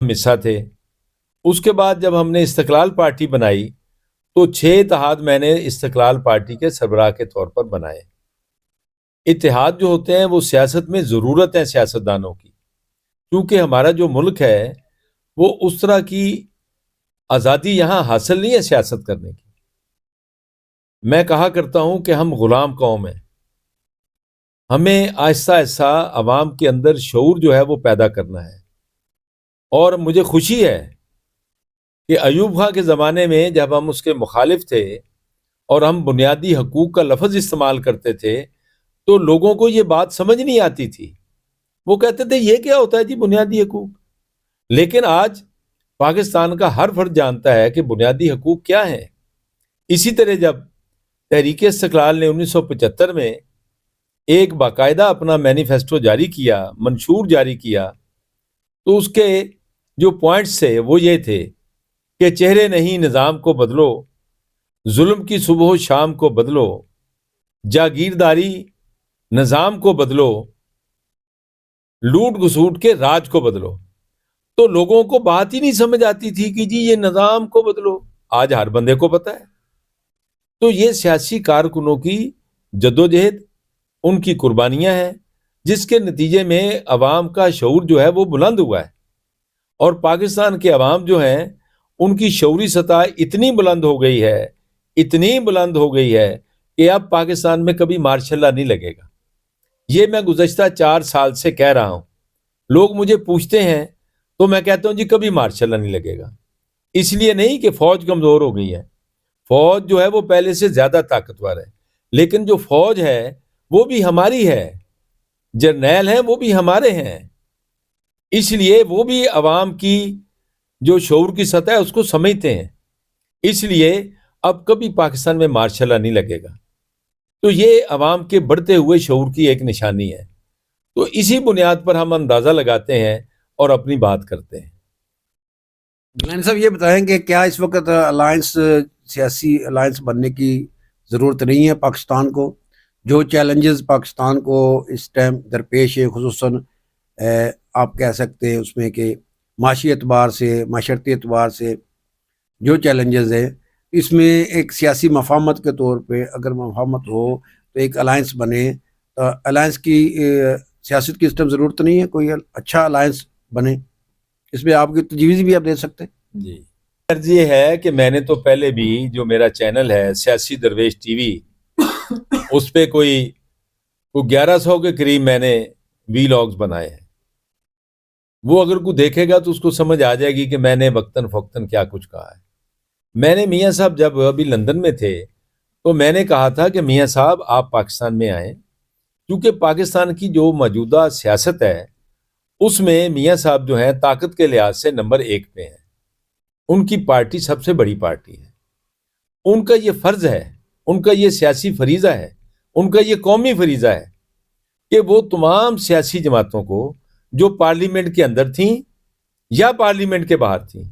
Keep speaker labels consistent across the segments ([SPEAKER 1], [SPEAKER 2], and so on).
[SPEAKER 1] حصہ تھے. اس کے بعد جب ہم نے استقلال پارٹی بنائی تو 6 اتحاد میں نے استقلال پارٹی کے سربراہ کے طور پر بنائے. اتحاد جو ہوتے ہیں وہ سیاست میں ضرورت ہے سیاستدانوں کی، کیونکہ ہمارا جو ملک ہے وہ اس طرح کی آزادی یہاں حاصل نہیں ہے سیاست کرنے کی. میں کہا کرتا ہوں کہ ہم غلام قوم ہیں. ہمیں آہستہ آہستہ عوام کے اندر شعور جو ہے وہ پیدا کرنا ہے. اور مجھے خوشی ہے کہ ایوب خان کے زمانے میں جب ہم اس کے مخالف تھے اور ہم بنیادی حقوق کا لفظ استعمال کرتے تھے تو لوگوں کو یہ بات سمجھ نہیں آتی تھی. وہ کہتے تھے یہ کیا ہوتا ہے جی بنیادی حقوق. لیکن آج پاکستان کا ہر فرد جانتا ہے کہ بنیادی حقوق کیا ہیں. اسی طرح جب تحریک استقلال نے 1975 میں ایک باقاعدہ اپنا مینیفیسٹو جاری کیا، منشور جاری کیا، تو اس کے جو پوائنٹس تھے وہ یہ تھے کہ چہرے نہیں نظام کو بدلو، ظلم کی صبح و شام کو بدلو، جاگیرداری نظام کو بدلو، لوٹ گھسوٹ کے راج کو بدلو. تو لوگوں کو بات ہی نہیں سمجھ آتی تھی کہ جی یہ نظام کو بدلو. آج ہر بندے کو پتہ ہے. تو یہ سیاسی کارکنوں کی جدوجہد، ان کی قربانیاں ہیں، جس کے نتیجے میں عوام کا شعور جو ہے وہ بلند ہوا ہے. اور پاکستان کے عوام جو ہیں ان کی شعوری سطح اتنی بلند ہو گئی ہے، اتنی بلند ہو گئی ہے کہ اب پاکستان میں کبھی مارشل لا نہیں لگے گا. یہ میں گزشتہ 4 سال سے کہہ رہا ہوں. لوگ مجھے پوچھتے ہیں تو میں کہتا ہوں جی کبھی مارشل لا نہیں لگے گا. اس لیے نہیں کہ فوج کمزور ہو گئی ہے. فوج جو ہے وہ پہلے سے زیادہ طاقتور ہے، لیکن جو فوج ہے وہ بھی ہماری ہے، جرنیل ہیں وہ بھی ہمارے ہیں. اس لیے وہ بھی عوام کی جو شعور کی سطح ہے اس کو سمجھتے ہیں. اس لیے اب کبھی پاکستان میں مارشل لا نہیں لگے گا. تو یہ عوام کے بڑھتے ہوئے شعور کی ایک نشانی ہے. تو اسی بنیاد پر ہم اندازہ لگاتے ہیں اور اپنی بات کرتے ہیں.
[SPEAKER 2] گیلانی صاحب یہ بتائیں کہ کیا اس وقت الائنس، سیاسی الائنس بننے کی ضرورت نہیں ہے پاکستان کو؟ جو چیلنجز پاکستان کو اس ٹائم درپیش ہے، خصوصاً آپ کہہ سکتے ہیں اس میں کہ معاشی اعتبار سے، معاشرتی اعتبار سے جو چیلنجز ہیں، اس میں ایک سیاسی مفاہمت کے طور پہ اگر مفاہمت ہو تو ایک الائنس بنے. الائنس کی سیاست کی اس ٹائم ضرورت نہیں ہے، کوئی اچھا الائنس بنے. اس میں آپ کی تجویز بھی آپ دے سکتے ہیں.
[SPEAKER 1] جی یہ ہے کہ میں نے تو پہلے بھی جو میرا چینل ہے سیاسی درویش ٹی وی، اس پہ کوئی 1100 کے قریب میں نے ویلاگز بنائے ہیں. وہ اگر کوئی دیکھے گا تو اس کو سمجھ آ جائے گی کہ میں نے وقتاً فوقتاً کیا کچھ کہا ہے. میں نے میاں صاحب جب ابھی لندن میں تھے تو میں نے کہا تھا کہ میاں صاحب آپ پاکستان میں آئیں، کیونکہ پاکستان کی جو موجودہ سیاست ہے اس میں میاں صاحب جو ہیں طاقت کے لحاظ سے نمبر 1 پہ ہیں. ان کی پارٹی سب سے بڑی پارٹی ہے. ان کا یہ فرض ہے، ان کا یہ سیاسی فریضہ ہے، ان کا یہ قومی فریضہ ہے کہ وہ تمام سیاسی جماعتوں کو جو پارلیمنٹ کے اندر تھیں یا پارلیمنٹ کے باہر تھیں،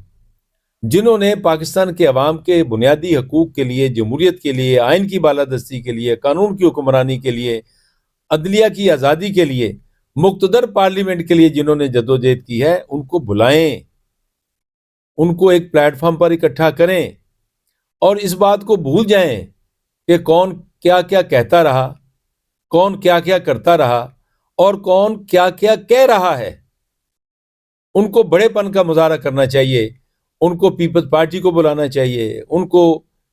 [SPEAKER 1] جنہوں نے پاکستان کے عوام کے بنیادی حقوق کے لیے، جمہوریت کے لیے، آئین کی بالادستی کے لیے، قانون کی حکمرانی کے لیے، عدلیہ کی آزادی کے لیے، مقتدر پارلیمنٹ کے لیے جنہوں نے جدوجہد کی ہے، ان کو بلائیں، ان کو ایک پلیٹ فارم پر اکٹھا کریں اور اس بات کو بھول جائیں کہ کون کیا کیا کہتا رہا، کون کیا کیا کرتا رہا اور کون کیا کیا کہہ رہا ہے. ان کو بڑے پن کا مظاہرہ کرنا چاہیے، ان کو پیپلز پارٹی کو بلانا چاہیے، ان کو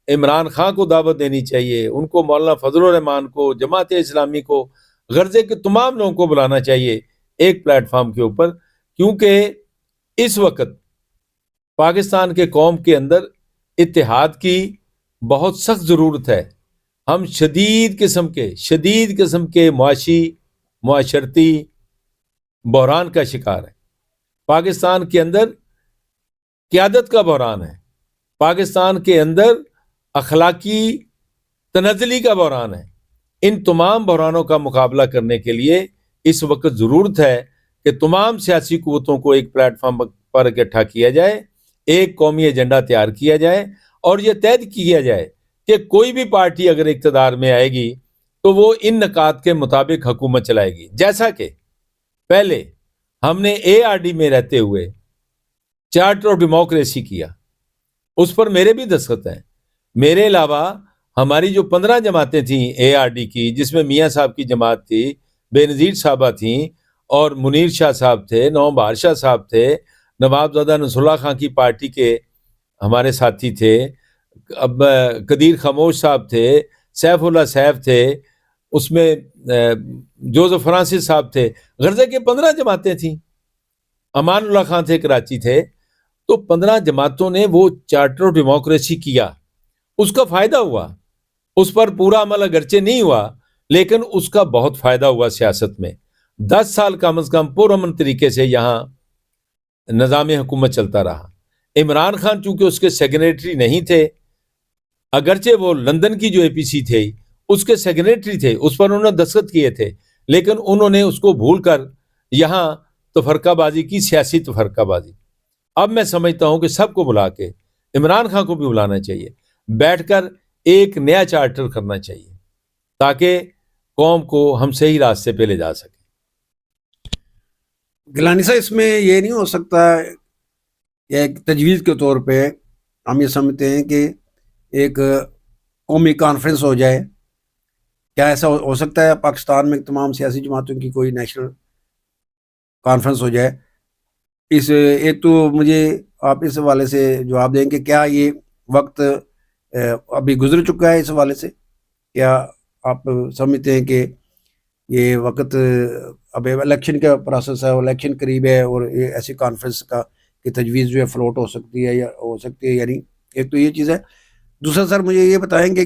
[SPEAKER 1] عمران خان کو دعوت دینی چاہیے، ان کو مولانا فضل الرحمان کو، جماعت اسلامی کو، غرضے کے تمام لوگوں کو بلانا چاہیے ایک پلیٹ فارم کے اوپر. کیونکہ اس وقت پاکستان کے قوم کے اندر اتحاد کی بہت سخت ضرورت ہے. ہم شدید قسم کے معاشرتی بحران کا شکار ہیں. پاکستان کے اندر قیادت کا بحران ہے، پاکستان کے اندر اخلاقی تنزلی کا بحران ہے. ان تمام بحرانوں کا مقابلہ کرنے کے لیے اس وقت ضرورت ہے کہ تمام سیاسی قوتوں کو ایک پلیٹ فارم پر اکٹھا کیا جائے، ایک قومی ایجنڈا تیار کیا جائے اور یہ طے کیا جائے کہ کوئی بھی پارٹی اگر اقتدار میں آئے گی تو وہ ان نکات کے مطابق حکومت چلائے گی. جیسا کہ پہلے ہم نے ARD میں رہتے ہوئے چارٹر آف ڈیموکریسی کیا, اس پر میرے بھی دستخط ہیں. میرے علاوہ ہماری جو 15 جماعتیں تھیں اے آر ڈی کی, جس میں میاں صاحب کی جماعت تھی, بے نظیر صاحبہ تھیں, اور منیر شاہ صاحب تھے, نوم بہار شاہ صاحب تھے, نواب زادہ نصر اللہ خان کی پارٹی کے ہمارے ساتھی تھے, اب قدیر خاموش صاحب تھے, سیف اللہ سیف تھے, اس میں جوزف فرانسس صاحب تھے. غرضے کے 15 جماعتیں تھیں. امان اللہ خان تھے, کراچی تھے. تو 15 جماعتوں نے وہ چارٹر آف ڈیموکریسی کیا. اس کا فائدہ ہوا, اس پر پورا عمل اگرچہ نہیں ہوا, لیکن اس کا بہت فائدہ ہوا سیاست میں. 10 سال کم از کم پرامن طریقے سے یہاں نظام حکومت چلتا رہا. عمران خان چونکہ اس کے سیکریٹری نہیں تھے, اگرچہ وہ لندن کی جو اے پی سی تھے اس کے سیکریٹری تھے, اس پر انہوں نے دستخط کیے تھے, لیکن انہوں نے اس کو بھول کر یہاں تفرقہ بازی کی, سیاسی تفرقہ بازی. اب میں سمجھتا ہوں کہ سب کو بلا کے, عمران خان کو بھی بلانا چاہیے, بیٹھ کر ایک نیا چارٹر کرنا چاہیے تاکہ قوم کو ہم صحیح راستے پہ لے جا سکیں.
[SPEAKER 2] گیلانی صاحب اس میں یہ نہیں ہو سکتا ایک تجویز کے طور پہ ہم یہ سمجھتے ہیں کہ ایک قومی کانفرنس ہو جائے, کیا ایسا ہو سکتا ہے پاکستان میں تمام سیاسی جماعتوں کی کوئی نیشنل کانفرنس ہو جائے؟ اس ایک تو مجھے آپ اس حوالے سے جواب دیں کہ کیا یہ وقت ابھی گزر چکا ہے اس حوالے سے؟ کیا آپ سمجھتے ہیں کہ یہ وقت اب الیکشن کا پروسیس ہے, الیکشن قریب ہے, اور یہ ایسی کانفرنس کا کہ تجویز جو ہے فلوٹ ہو سکتی ہے یا ہو سکتی ہے, یعنی ایک تو یہ چیز ہے. دوسرا سر مجھے یہ بتائیں کہ